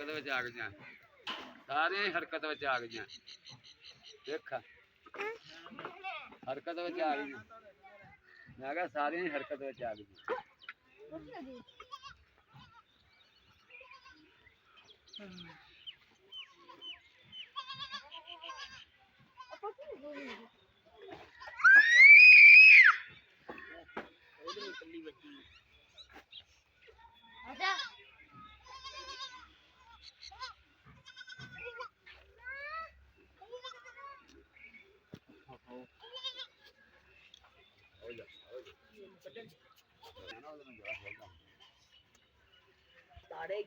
ਹਰਕਤ ਵਿੱਚ ਆ ਗਈਆਂ ਸਾਰੀਆਂ ਹੀ ਹਰਕਤ ਵਿੱਚ ਆ ਗਈਆਂ ਦੇਖ ਹਰਕਤ ਵਿੱਚ ਆ ਗਈਆਂ ਮੈਂ ਕਿਹਾ ਸਾਰੀਆਂ ਹੀ ਹਰਕਤ ਵਿੱਚ ਆ ਗਈਆਂ ਤਾੜੇ